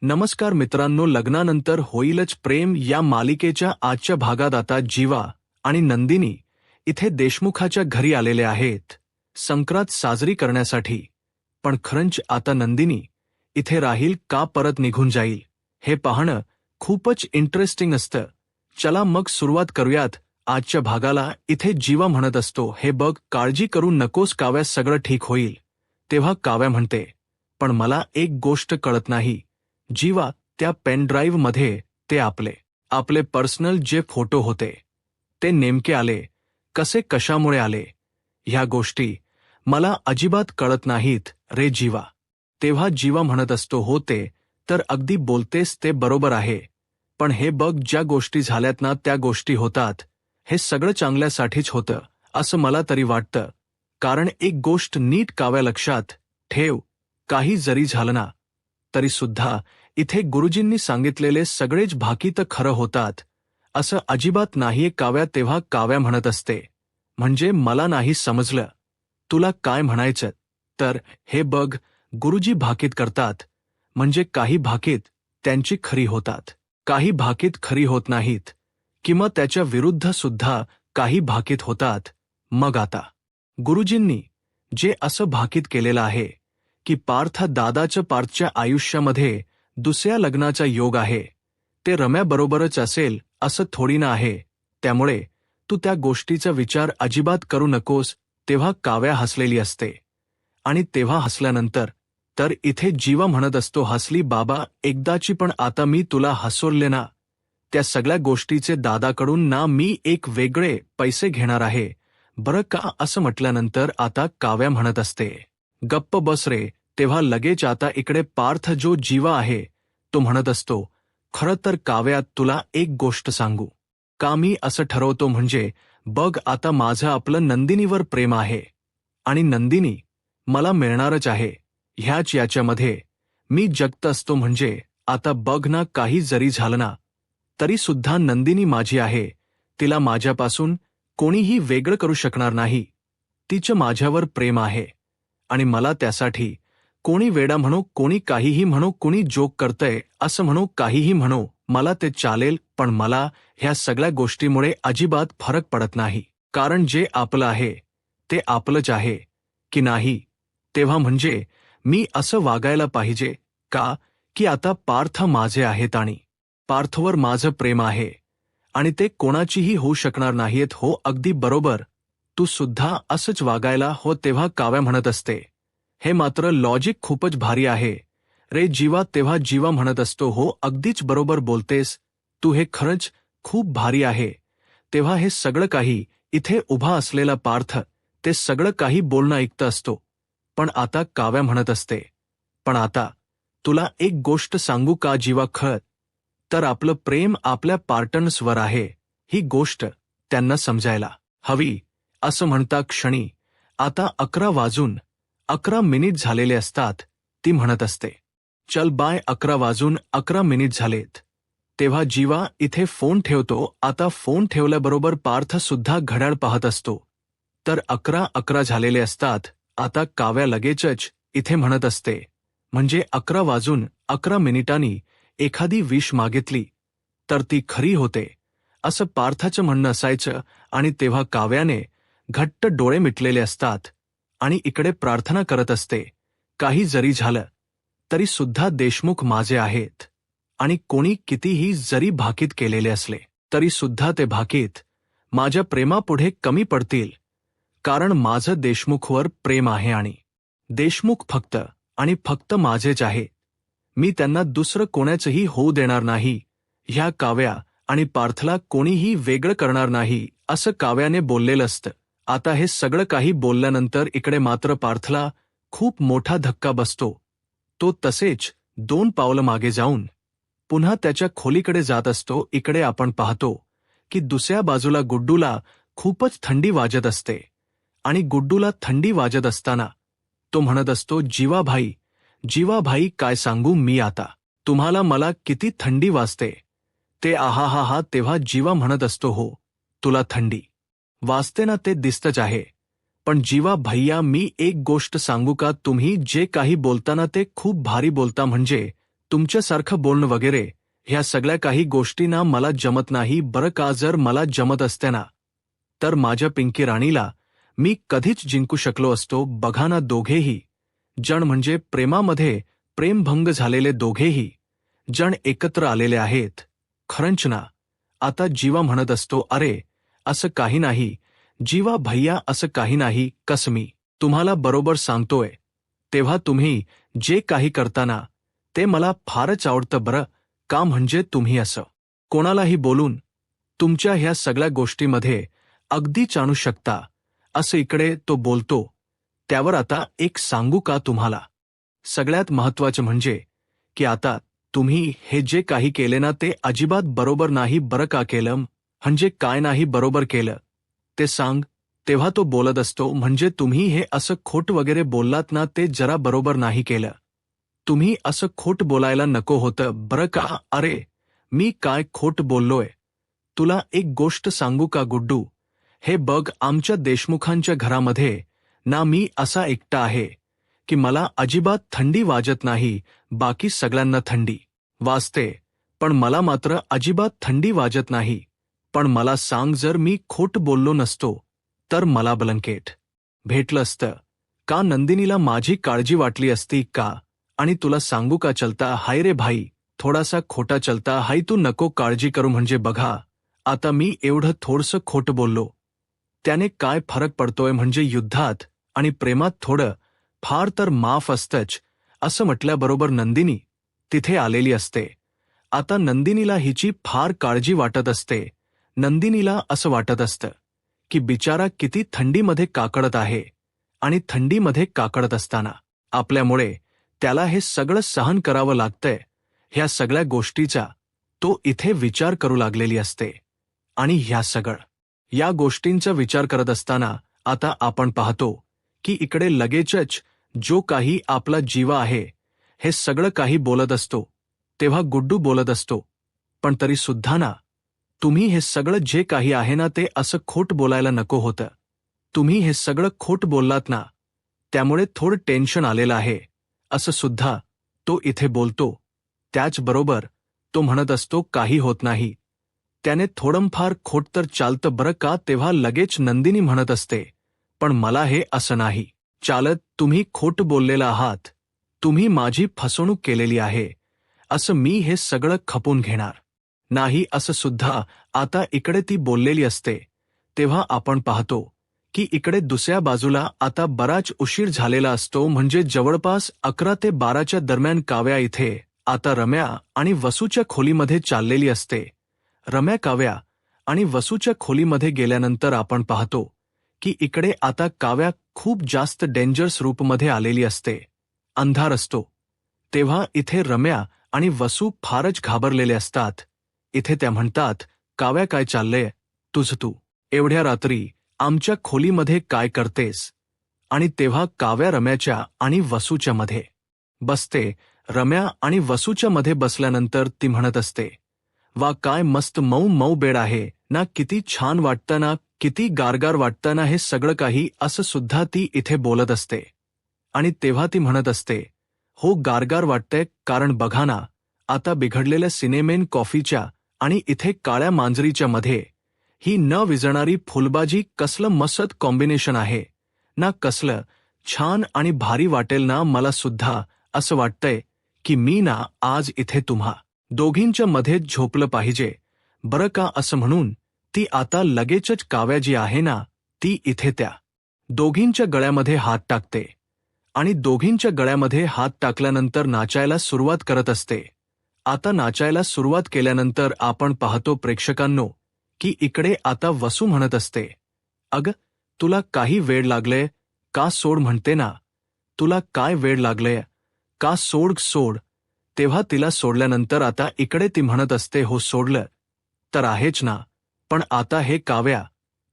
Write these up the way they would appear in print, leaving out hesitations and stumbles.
नमस्कार मित्रांनो, लग्नानंतर होईलच प्रेम या मालिकेच्या आजच्या भागात आता जीवा आणि नंदिनी इथे देशमुखाच्या घरी आलेले आहेत संक्रांत साजरी करण्यासाठी. पण खरंच आता नंदिनी इथे राहील का परत निघून जाईल हे पाहणं खूपच इंटरेस्टिंग असतं. चला मग सुरुवात करूयात आजच्या भागाला. इथे जीवा म्हणत असतो, हे बघ, काळजी करू नकोस काव्या, सगळं ठीक होईल. तेव्हा काव्या म्हणते, पण मला एक गोष्ट कळत नाही जीवा, त्या पेन ड्राईव्ह मध्ये ते आपले पर्सनल जे फोटो होते ते नेमके आले कसे, कशामुळे आले, ह्या गोष्टी मला अजिबात कळत नाहीत रे जीवा. तेव्हा जीवा म्हणत असतो, हो ते तर अगदी बोलतेस ते बरोबर आहे, पण हे बघ, ज्या गोष्टी झाल्यात ना त्या गोष्टी होतात, हे सगळं चांगल्यासाठीच होतं असं मला तरी वाटतं. कारण एक गोष्ट नीट काव्या लक्षात ठेव, काही जरी झालं ना तरी सुद्धा इथे गुरुजींनी सांगितलेले सगळेच भाकीत खरं होतात असं अजिबात नाहीये काव्या. तेव्हा काव्या म्हणत असते, म्हणजे मला नाही समजलं, तुला काय म्हणायचं? तर हे बघ, गुरुजी भाकीत करतात म्हणजे काही भाकीत त्यांची खरी होतात, काही भाकीत खरी होत नाहीत, किंवा त्याच्या विरुद्ध सुद्धा काही भाकीत होतात. मग आता गुरुजींनी जे असं भाकीत केलेलं आहे की पार्थ पार्थच्या आयुष्यामध्ये दुसऱ्या लग्नाचा योग आहे, ते रम्याबरोबरच असेल असं थोडी ना आहे. त्यामुळे तू त्या गोष्टीचा विचार अजिबात करू नकोस. तेव्हा काव्या हसलेली असते आणि तेव्हा हसल्यानंतर तर इथे जीवा म्हणत असतो, हसली बाबा एकदाची, पण आता मी तुला हसवले ना, त्या सगळ्या गोष्टीचे दादाकडून ना मी एक वेगळे पैसे घेणार आहे बरं का. असं म्हटल्यानंतर आता काव्या म्हणत असते, गप्प बस रे. तेव्हा लगेच आता इकडे पार्थ जो जीवा आहे तो म्हणत असतो, खरं तर काव्या, तुला एक गोष्ट सांगू का, मी असं ठरवतो, म्हणजे बघ, आता माझं आपलं नंदिनीवर प्रेम आहे आणि नंदिनी मला मिळणारच आहे. ह्याच याच्यामध्ये मी जगत असतो. म्हणजे आता बघ ना, काही जरी झालं ना तरी सुद्धा नंदिनी माझी आहे, तिला माझ्यापासून कोणीही वेगळं करू शकणार नाही. तिचं माझ्यावर प्रेम आहे आणि मला त्यासाठी कोणी वेडा म्हणो, कोणी काहीही म्हणो, कोणी जोक करतंय असं म्हणो, काहीही म्हणो, मला ते चालेल. पण मला ह्या सगळ्या गोष्टीमुळे अजिबात फरक पडत नाही, कारण जे आपलं आहे ते आपलंच आहे की नाही. तेव्हा म्हणजे मी असं वागायला पाहिजे का की आता पार्थ माझे आहेत आणि पार्थवर माझं प्रेम आहे आणि ते कोणाचीही होऊ शकणार नाहीत. हो, अगदी बरोबर, तू सुद्धा असंच वागायला हो. तेव्हा काव्या म्हणत असते, हे मात्र लॉजिक खूपच भारी आहे रे जीवा. तेव्हा जीवा म्हणत असतो, हो अगदीच बरोबर बोलतेस तू, हे खरंच खूप भारी आहे. तेव्हा हे सगळं काही इथे उभा असलेला पार्थ ते सगळं काही बोलणं ऐकतं असतो. पण आता काव्या म्हणत असते, पण आता तुला एक गोष्ट सांगू का जीवा, खरं तर आपलं प्रेम आपल्या पार्टनर्सवर आहे, ही गोष्ट त्यांना समजायला हवी. असं म्हणता क्षणी आता 11 वाजून 11 झालेले असतात. ती म्हणत असते, चल बाय, 11 वाजून 11 झालेत. तेव्हा जीवा इथे फोन ठेवतो. आता फोन ठेवल्याबरोबर पार्थ सुद्धा घड्याळ पाहत असतो, तर 11 झालेले असतात. आता काव्या लगेचच इथे म्हणत असते, म्हणजे 11 वाजून 11 एखादी विश मागितली तर ती खरी होते असं पार्थाचं म्हणणं असायचं. आणि तेव्हा काव्याने घट्ट डोळे मिटलेले असतात आणि इकडे प्रार्थना करत असते, काही जरी झालं तरी सुद्धा देशमुख माझे आहेत आणि कोणी कितीही जरी भाकीत केलेले असले तरी सुद्धा ते भाकीत माझ्या प्रेमापुढे कमी पडतील, कारण माझं देशमुखवर प्रेम आहे आणि देशमुख फक्त आणि फक्त माझेच आहे. मी त्यांना दुसरं कोणाचंही होऊ देणार नाही. ह्या काव्या आणि पार्थला कोणीही वेगळं करणार नाही असं काव्याने बोललेलं असतं. आता हे सगळं काही बोलल्यानंतर इकडे मात्र पार्थला खूप मोठा धक्का बसतो. तो तसेच 2 पावलं मागे जाऊन पुन्हा त्याच्या खोलीकडे जात असतो. इकडे आपण पाहतो की दुसऱ्या बाजूला गुड्डूला खूपच थंडी वाजत असते आणि गुड्डूला थंडी वाजत असताना तो म्हणत असतो, जीवा भाई, काय सांगू मी आता तुम्हाला, मला किती थंडी वाजते ते, आहा. तेव्हा जीवा म्हणत असतो, हो तुला थंडी वाजते ना, ते दिसतच आहे, पण जीवा भैया, मी एक गोष्ट सांगू का, तुम्ही जे काही बोलताना ते खूप भारी बोलता, म्हणजे तुमच्यासारखं बोलणं वगैरे ह्या सगळ्या काही गोष्टींना मला जमत नाही बरं का. जर मला जमत असत्या ना तर माझ्या पिंकी राणीला मी कधीच जिंकू शकलो असतो. बघा ना, दोघेही जण म्हणजे प्रेमामध्ये प्रेमभंग झालेले दोघेही जण एकत्र आलेले आहेत. खरंच ना. आता जीवा म्हणत असतो, अरे असं काही नाही जीवा भैया, असं काही नाही. कस मी तुम्हाला बरोबर सांगतोय, तेव्हा तुम्ही जे काही करताना ते मला फारच आवडतं बरं का. म्हणजे तुम्ही असं कोणालाही बोलून तुमच्या ह्या सगळ्या गोष्टीमध्ये अगदीच आणू शकता असं इकडे तो बोलतो. त्यावर आता एक सांगू का तुम्हाला, सगळ्यात महत्त्वाचं म्हणजे की आता तुम्ही हे जे काही केले ना ते अजिबात बरोबर नाही बरं का. केलं म्हणजे काय नाही बरोबर केलं ते सांग. तेव्हा तो बोलत असतो, म्हणजे तुम्ही हे असं खोट वगैरे बोललात ना ते जरा बरोबर नाही केलं. तुम्ही असं खोट बोलायला नको होतं बरं का. अरे मी काय खोट बोललोय. तुला एक गोष्ट सांगू का गुड्डू, हे बघ आमच्या देशमुखांच्या घरामध्ये ना मी असा एकटा आहे की मला अजिबात थंडी वाजत नाही. बाकी सगळ्यांना थंडी वाजते पण मला मात्र अजिबात थंडी वाजत नाही. पण मला सांग, जर मी खोट बोललो नसतो तर मला ब्लँकेट भेटलं असतं का. नंदिनीला माझी काळजी वाटली असती का. आणि तुला सांगू का, चलता हाय रे भाई, थोडासा खोटा चलता हाय. तू नको काळजी करू. म्हणजे बघा आता मी एवढं थोडंसं खोटं बोललो त्याने काय फरक पडतोय. म्हणजे युद्धात आणि प्रेमात थोडं फार तर माफ असतंच. असं म्हटल्याबरोबर नंदिनी तिथे आलेली असते. आता नंदिनीला हिची फार काळजी वाटत असते. नंदिनीला असं वाटत असतं की बिचारा किती थंडीमध्ये काकडत आहे आणि थंडीमध्ये काकडत असताना आपल्यामुळे त्याला हे सगळं सहन करावं लागतंय. ह्या सगळ्या गोष्टीचा तो इथे विचार करू लागलेली असते. आणि या गोष्टींचा विचार करत असताना आता आपण पाहतो की इकडे लगेचच जो काही आपला जीवा आहे हे सगळं काही बोलत असतो. तेव्हा गुड्डू बोलत असतो, पण तरी सुद्धा ना तुम्ही हे सगळं जे काही आहे ना ते असं खोट बोलायला नको होतं. तुम्ही हे सगळं खोट बोललात ना त्यामुळे थोडं टेन्शन आलेलं आहे असं सुद्धा तो इथे बोलतो. त्याचबरोबर तो म्हणत असतो काही होत नाही, त्याने थोडंफार खोट तर चालतं बरं का. तेव्हा लगेच नंदिनी म्हणत असते, पण मला हे असं नाही चालत. तुम्ही खोट बोललेला आहात, तुम्ही माझी फसवणूक केलेली आहे, असं मी हे सगळं खपून घेणार नाही असं सुद्धा आता इकडे ती बोललेली असते. तेव्हा आपण पाहतो की इकडे दुसऱ्या बाजूला आता बराच उशीर झालेला असतो. म्हणजे जवळपास 11 ते 12च्या दरम्यान काव्या इथे आता रम्या आणि वसूच्या खोलीमध्ये चाललेली असते. रम्या काव्या आणि वसूच्या खोलीमध्ये गेल्यानंतर आपण पाहतो की इकडे आता काव्या खूप जास्त डेंजरस रूपमध्ये आलेली असते. अंधार असतो. तेव्हा इथे रम्या आणि वसू फारच घाबरलेले असतात. इथे त्या म्हणतात, काव्या काय चाललंय तुझं, तू एवढ्या रात्री आमच्या खोलीमध्ये काय करतेस. आणि तेव्हा काव्या रम्याच्या आणि वसूच्या मध्ये बसते. रम्या आणि वसूच्या मध्ये बसल्यानंतर ती म्हणत असते, वा काय मस्त मऊ मऊ बेड आहे ना, किती छान वाटतं ना, किती गारगार वाटतं ना हे सगळं काही, असं सुद्धा ती इथे बोलत असते. आणि तेव्हा ती म्हणत असते, हो गारगार वाटतंय, कारण बघा ना आता बिघडलेल्या सिनेमेन कॉफीच्या आणि इथे काळ्या मांजरीच्या मध्ये ही न विजणारी फुलबाजी कसलं मस्त कॉम्बिनेशन आहे ना, कसलं छान आणि भारी वाटेल ना. मला सुद्धा असं वाटतंय की मी ना आज इथे तुम्हा दोघींच्या मध्ये झोपलं पाहिजे बरं का. असं म्हणून ती आता लगेचच काव्या जी आहे ना ती इथे त्या दोघींच्या गळ्यामध्ये हात टाकते आणि दोघींच्या गळ्यामध्ये हात टाकल्यानंतर नाचायला सुरुवात करत असते. आता नाचायला सुरुवात केल्यानंतर आपण पाहतो प्रेक्षकांनो की इकडे आता वसू म्हणत असते, अग तुला काही वेळ लागले का, सोड म्हणते ना, तुला काय वेळ लागले का, सोड सोड. तेव्हा तिला सोडल्यानंतर आता इकडे ती म्हणत असते, हो सोडलं तर आहेच ना, पण आता हे काव्या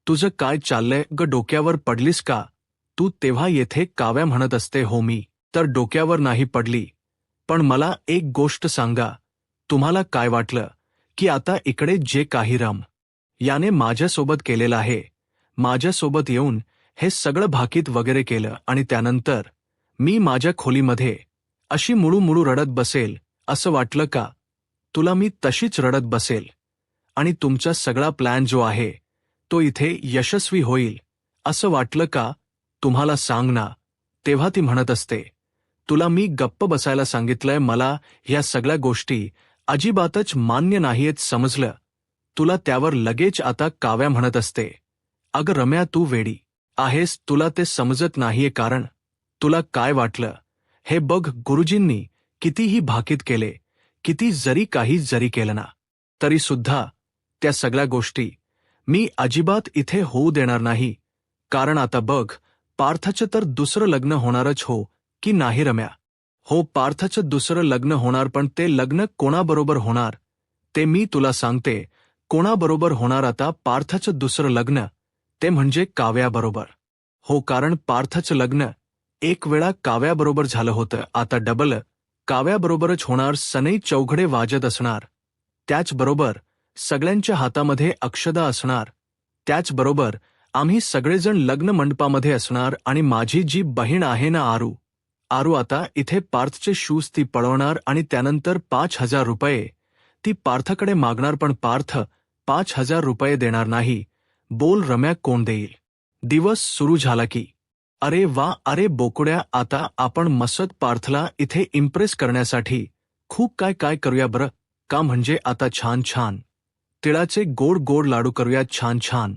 तुझं काय चाललंय ग, डोक्यावर पडलीस का तू. तेव्हा येथे काव्या म्हणत असते, हो मी तर डोक्यावर नाही पडली, पण मला एक गोष्ट सांगा, तुम्हाला काय वाटलं की आता इकडे जे काही राम याने माझ्यासोबत केलेलं आहे, माझ्यासोबत येऊन हे सगळं भाकीत वगैरे केलं आणि त्यानंतर मी माझ्या खोलीमध्ये अशी मुळू रडत बसेल असं वाटलं का तुला मी तशीच रडत बसेल आणि तुमचा सगळा प्लॅन जो आहे तो इथे यशस्वी होईल असं वाटलं का तुम्हाला सांग ना. तेव्हा ती म्हणत असते, तुला मी गप्प बसायला सांगितलंय, मला ह्या सगळ्या गोष्टी अजिबातच मान्य नाहीयेत समजलं. तुला त्यावर लगेच आता काव्या म्हणत असते, अगं रम्या तू वेडी आहेस, तुला ते समजत नाहीये. कारण तुला काय वाटलं हे बघ, गुरुजींनी कितीही भाकीत केले, किती काही जरी केलं ना तरी सुद्धा त्या सगळ्या गोष्टी मी अजिबात इथे होऊ देणार नाही. कारण आता बघ, पार्थचं तर दुसरं लग्न होणारच हो की नाही रम्या? हो, पार्थचं दुसरं लग्न होणार, पण ते लग्न कोणाबरोबर होणार ते मी तुला सांगते. कोणाबरोबर होणार आता पार्थचं दुसरं लग्न? ते म्हणजे काव्याबरोबर. हो, कारण पार्थचं लग्न एक वेळा काव्याबरोबर झालं होतं, आता डबल काव्याबरोबरच होणार. सनई चौघडे वाजत असणार, त्याचबरोबर सगळ्यांच्या हातामध्ये अक्षदा असणार, त्याचबरोबर आम्ही सगळेजण लग्न मंडपामध्ये असणार. आणि माझी जी बहीण आहे ना आरू आता इथे पार्थचे शूज ती पळवणार आणि त्यानंतर 5,000 रुपये ती पार्थकडे मागणार, पण पार्थ 5,000 रुपये देणार नाही. बोल रम्या, कोण देईल? दिवस सुरू झाला की अरे वा, अरे बोकड्या, आता आपण मस्त पार्थला इथे इम्प्रेस करण्यासाठी खूप काय काय करूया बरं का. म्हणजे आता छान छान तिळाचे गोड गोड लाडू करूया, छान छान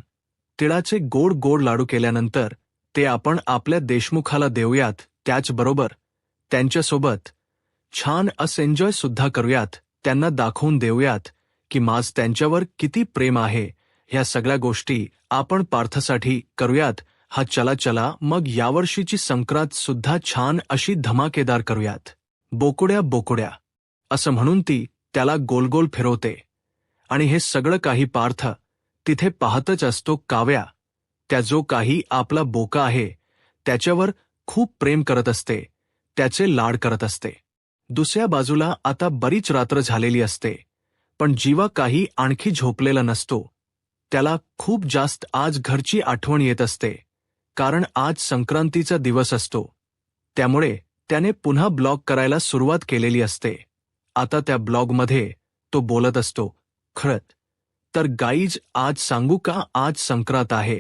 तिळाचे गोड गोड लाडू केल्यानंतर ते आपण आपल्या देशमुखाला देऊयात, त्याचबरोबर त्यांच्यासोबत छान एन्जॉय सुद्धा करूयात, त्यांना दाखवून देऊयात की माझ त्यांच्यावर किती प्रेम आहे. ह्या सगळ्या गोष्टी आपण पार्थसाठी करूयात. हा चला चला, मग यावर्षीची संक्रांत सुद्धा छान अशी धमाकेदार करूयात. बोकुड्या बोकुड्या असं म्हणून ती त्याला गोलगोल फिरवते आणि हे सगळं काही पार्थ तिथे पाहतच असतो. काव्या त्या जो काही आपला बोका आहे त्याच्यावर खूप प्रेम करत असते, त्याचे लाड करत असते. दुसऱ्या बाजूला आता बरीच रात्र झालेली असते, पण जीवा काही आणखी झोपलेला नसतो. त्याला खूप जास्त आज घरची आठवण येत असते, कारण आज संक्रांतीचा दिवस असतो. त्यामुळे त्याने पुन्हा ब्लॉग करायला सुरुवात केलेली असते. आता त्या ब्लॉगमध्ये तो बोलत असतो, खरंच तर गाईज, आज सांगू का, आज संक्रांत आहे.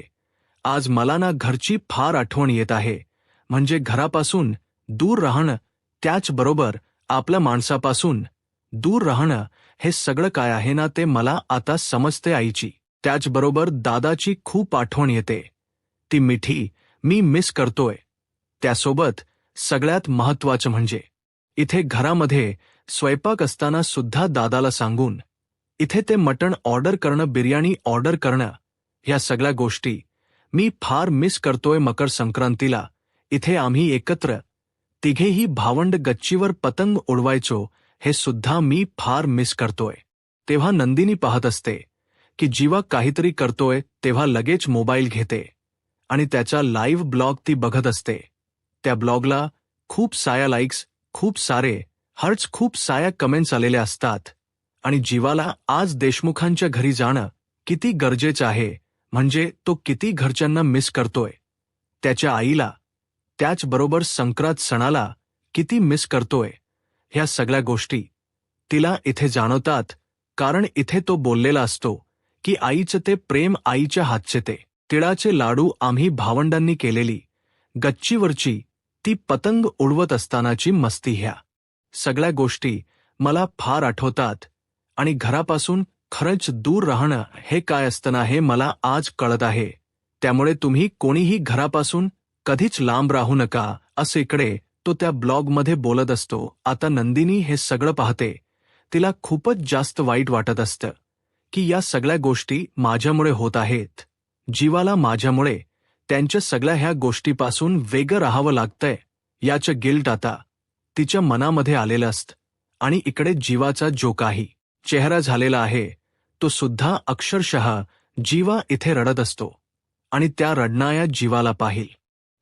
आज मला ना घरची फार आठवण येत आहे. म्हणजे घरापासून दूर राहणं, त्याचबरोबर आपल्या माणसापासून दूर राहणं, हे सगळं काय आहे ना ते मला आता समजते. आईची, त्याचबरोबर दादाची खूप आठवण येते. ती मिठी मी मिस करतोय. त्यासोबत सगळ्यात महत्त्वाचं म्हणजे इथे घरामध्ये स्वयंपाक असताना सुद्धा दादाला सांगून इथे ते मटण ऑर्डर करणं, बिर्याणी ऑर्डर करणं, ह्या सगळ्या गोष्टी मी फार मिस करतोय. मकर संक्रांतीला इथे आम्ही एकत्र तिघेही भावंड गच्चीवर पतंग उडवायचो, हे सुद्धा मी फार मिस करतोय. तेव्हा नंदिनी पाहत असते की जीवा काहीतरी करतोय, तेव्हा लगेच मोबाईल घेते आणि त्याचा लाईव्ह ब्लॉग ती बघत असते. त्या ब्लॉगला खूप साऱ्या लाईक्स, खूप सारे हर्ट्स, खूप साऱ्या कमेंट्स आलेल्या असतात. आणि जीवाला आज देशमुखांच्या घरी जाणं किती गरजेचं आहे, म्हणजे तो किती घरच्यांना मिस करतोय, त्याच्या आईला, त्याचबरोबर संक्रांत सणाला किती मिस करतोय, ह्या सगळ्या गोष्टी तिला इथे जाणवतात. कारण इथे तो बोललेला असतो की आईचं ते प्रेम, आईच्या हातचे ते तिळाचे लाडू, आम्ही भावंडांनी केलेली गच्चीवरची ती पतंग उडवत असतानाची मस्ती, ह्या सगळ्या गोष्टी मला फार आठवतात. आणि घरापासून खरंच दूर राहणं हे काय असतं ना, हे मला आज कळत आहे. त्यामुळे तुम्ही कोणीही घरापासून कधीच लांब राहू नका, असं इकडे तो त्या ब्लॉगमध्ये बोलत असतो. आता नंदिनी हे सगळं पाहते. तिला खूपच जास्त वाईट वाटत असतं की या सगळ्या गोष्टी माझ्यामुळे होत आहेत. जीवाला माझ्यामुळे त्यांच्या सगळ्या ह्या गोष्टीपासून वेगळं राहावं लागतंय, याचं गिल्ट आता तिच्या मनामध्ये आलेलं असतं. आणि इकडे जीवाचा जो काही चेहरा झालेला आहे तो सुद्धा अक्षरशः जीवा इथे रडत असतो. आणि त्या रडणाऱ्या जीवाला पाहिल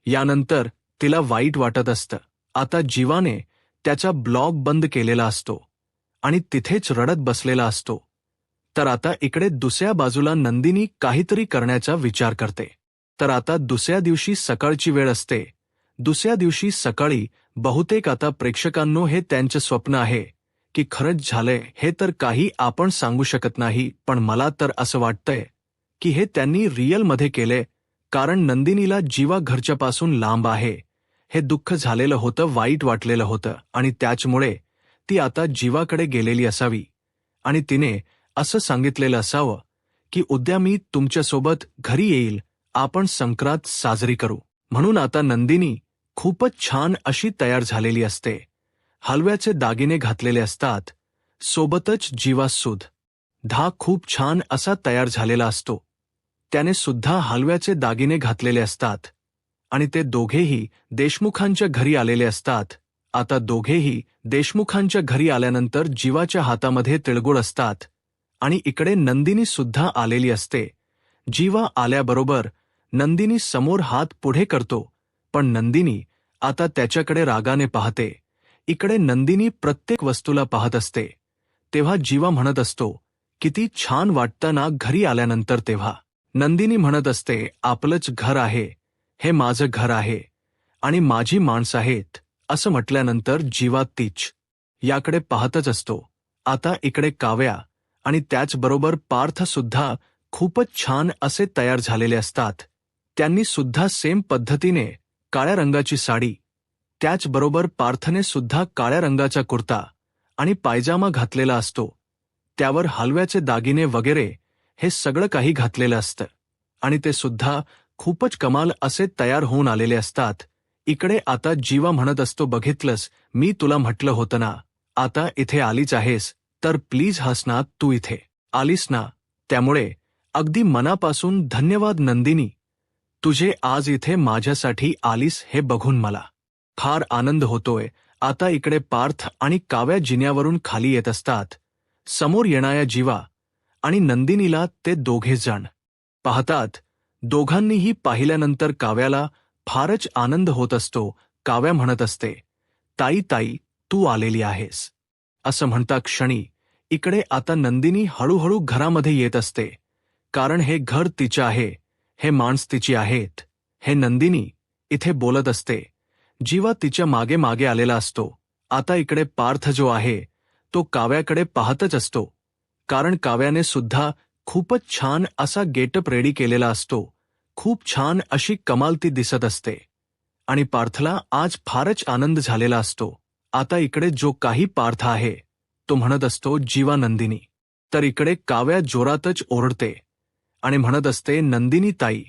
यानंतर तिला वाईट वाटत असतं. आता जीवाने त्याचा ब्लॉग बंद केलेला असतो आणि तिथेच रडत बसलेला असतो. तर आता इकडे दुसऱ्या बाजूला नंदिनी काहीतरी करण्याचा विचार करते. तर आता दुसऱ्या दिवशी सकाळची वेळ असते. दुसऱ्या दिवशी सकाळी बहुतेक आता प्रेक्षकांनो हे त्यांचं स्वप्न आहे की खरंच झालंय हे तर काही आपण सांगू शकत नाही, पण मला तर असं वाटतंय की हे त्यांनी रिअलमध्ये केले, कारण नंदिनीला जीवा घरच्यापासून लांब आहे. हे दुःख झालेलं होतं, वाईट वाटलेलं होतं आणि त्याचमुळे ती आता जीवाकडे गेलेली असावी आणि तिने असं सांगितलेलं असावं की उद्या मी तुमच्यासोबत घरी येईल, आपण संक्रांत साजरी करू. म्हणून आता नंदिनी खूपच छान अशी तयार झालेली असते. हलव्याचे दागिने घातलेले असतात, सोबतच जीवासुद्धा खूप छान असा तयार झालेला असतो. त्याने सुद्धा हलव्याचे दागिने घातलेले असतात आणि ते दोघेही देशमुखांच्या घरी आलेले असतात. आता दोघेही देशमुखांच्या घरी आल्यानंतर जीवाच्या हातामध्ये तिळगुळ असतात आणि इकडे नंदिनी सुद्धा आलेली असते. जीवा आल्याबरोबर नंदिनी समोर हात पुढे करतो, पण नंदिनी आता त्याच्याकडे रागाने पाहते. इकडे नंदिनी प्रत्येक वस्तूला पाहत असते. तेव्हा जीवा म्हणत असतो, किती छान वाटतं ना घरी आल्यानंतर. तेव्हा नंदिनी म्हणत असते, आपलंच घर आहे, हे माझं घर आहे आणि माझी माणसं आहेत. असं म्हटल्यानंतर जीवा तीच याकडे पाहतच असतो. आता इकडे काव्या आणि त्याचबरोबर पार्थ सुद्धा खूपच छान असे तयार झालेले असतात. त्यांनी सुद्धा सेम पद्धतीने काळ्या रंगाची साडी, त्याचबरोबर पार्थने सुद्धा काळ्या रंगाचा कुर्ता आणि पायजामा घातलेला असतो. त्यावर हलव्याचे दागिने वगैरे हे सगळं काही घातलेलं असतं आणि ते सुद्धा खूपच कमाल असे तयार होऊन आलेले असतात. इकडे आता जीवा म्हणत असतो, बघितलंस, मी तुला म्हटलं होतं ना, आता इथे आलीच आहेस तर प्लीज हस ना, तू इथे आलीस ना, त्यामुळे अगदी मनापासून धन्यवाद नंदिनी, तुझे आज इथे माझ्यासाठी आलीस हे बघून मला फार आनंद होतोय. आता इकडे पार्थ आणि काव्या जिन्यावरून खाली येत असतात. समोर येणाऱ्या जीवा आणि नंदिनीला ते दोघे जण पाहतात. दोघांनीही पाहिल्यानंतर काव्याला फारच आनंद होत असतो. काव्या म्हणत असते, ताई ताई, तू आलेली आहेस. असं म्हणता क्षणी इकडे आता नंदिनी हळूहळू घरामध्ये येत असते, कारण हे घर तिचे आहे, हे माणस तिची आहेत, हे नंदिनी इथे बोलत असते. जीवा तिच्या मागे मागे आलेला असतो. आता इकडे पार्थ जो आहे तो काव्याकडे पाहतच असतो, कारण काव्याने सुद्धा खूपच छान असा गेटअप रेडी केलेला असतो. खूप छान अशी कमाल ती दिसत असते आणि पार्थला आज फारच आनंद झालेला असतो. आता इकडे जो काही पार्थ आहे तो म्हणत असतो, जीवा नंदिनी. तर इकडे काव्या जोरातच ओरडते आणि म्हणत असते, नंदिनी ताई,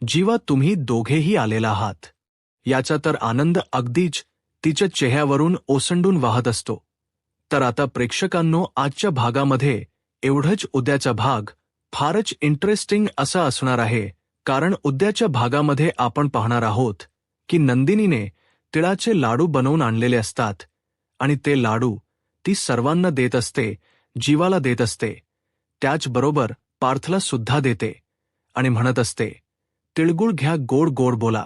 जीवा तुम्ही दोघेही आलेला आहात. याचा तर आनंद अगदीच तिच्या चेहऱ्यावरून ओसंडून वाहत असतो. तर आता प्रेक्षकांनो, आजच्या भागामध्ये एवढंच. उद्याचा भाग फारच इंटरेस्टिंग असा असणार आहे, कारण उद्याच्या भागामध्ये आपण पाहणार आहोत की नंदिनीने तिळाचे लाडू बनवून आणलेले असतात आणि ते लाडू ती सर्वांना देत असते, जीवाला देत असते, त्याचबरोबर पार्थला सुद्धा देते आणि म्हणत असते, तिळगुळ घ्या, गोड गोड बोला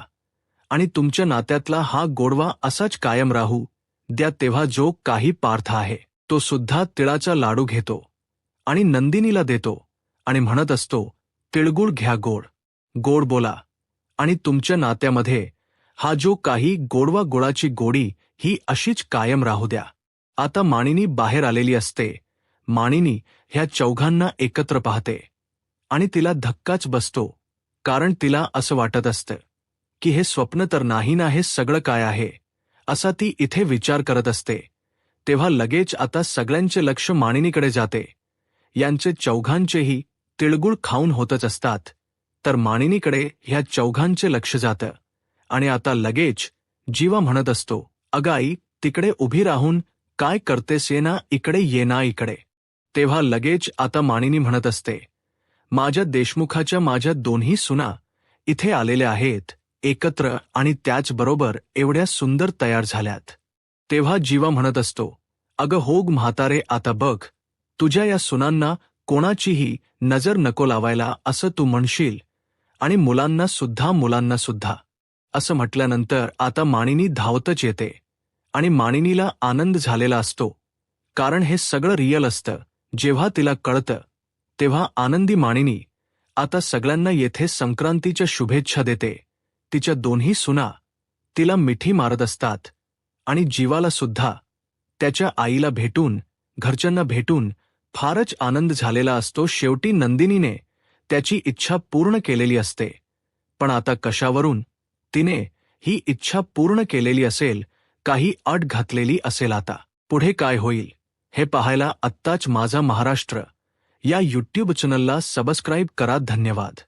आणि तुमच्या नात्यातला हा गोडवा असाच कायम राहू द्या. तेव्हा जो काही पार्थ आहे तो सुद्धा तिळाचा लाडू घेतो आणि नंदिनीला देतो आणि म्हणत असतो, तिळगुळ घ्या, गोड गोड बोला आणि तुमच्या नात्यामध्ये हा जो काही गोडवा, गोळाची गोडी ही अशीच कायम राहू द्या. आता मानिनी बाहेर आलेली असते. मानिनी ह्या चौघांना एकत्र पाहते आणि तिला धक्काच बसतो, कारण तिला असं वाटत असतं की हे स्वप्न तर नाही ना, हे सगळं काय आहे, असा ती इथे विचार करत असते. तेव्हा लगेच आता सगळ्यांचे लक्ष मानिनीकडे जाते. यांचे चौघांचेही तिळगुळ खाऊन होतच असतात, तर मानिनीकडे ह्या चौघांचे लक्ष जातं आणि आता लगेच जीवा म्हणत असतो, अगं आई, तिकडे उभी राहून काय करतेस, ये ना इकडे, ये ना इकडे. तेव्हा लगेच आता मानिनी म्हणत असते, माझ्या देशमुखाच्या माझ्या दोन्ही सुना इथे आलेल्या आहेत एकत्र आणि त्याचबरोबर एवढ्या सुंदर तयार झाल्यात. तेव्हा जीवा म्हणत असतो, अगं होग म्हातारे, आता बघ, तुझ्या या सुनांना कोणाचीही नजर नको लावायला असं तू म्हणशील आणि मुलांना सुद्धा. असं म्हटल्यानंतर आता मानिनी धावतच येते आणि मानिनीला आनंद झालेला असतो, कारण हे सगळं रिअल असतं. जेव्हा तिला कळतं तेव्हा आनंदी मानिनी आता सगळ्यांना येथे संक्रांतीच्या शुभेच्छा देते. तिच्या दोन्ही सुना तिला मिठी मारत असतात आणि जीवाला सुद्धा त्याच्या आईला भेटून घरच्यांना भेटून फारच आनंद झालेला असतो. शेवटी नंदिनीने त्याची इच्छा पूर्ण केलेली असते. पण आता कशावरून तिने ही इच्छा पूर्ण केलेली असेल, काही अट घातलेली असेल. आता पुढे काय होईल हे पाहायला आत्ताच माझा महाराष्ट्र या यूट्यूब चॅनलला सबस्क्राईब करा. धन्यवाद.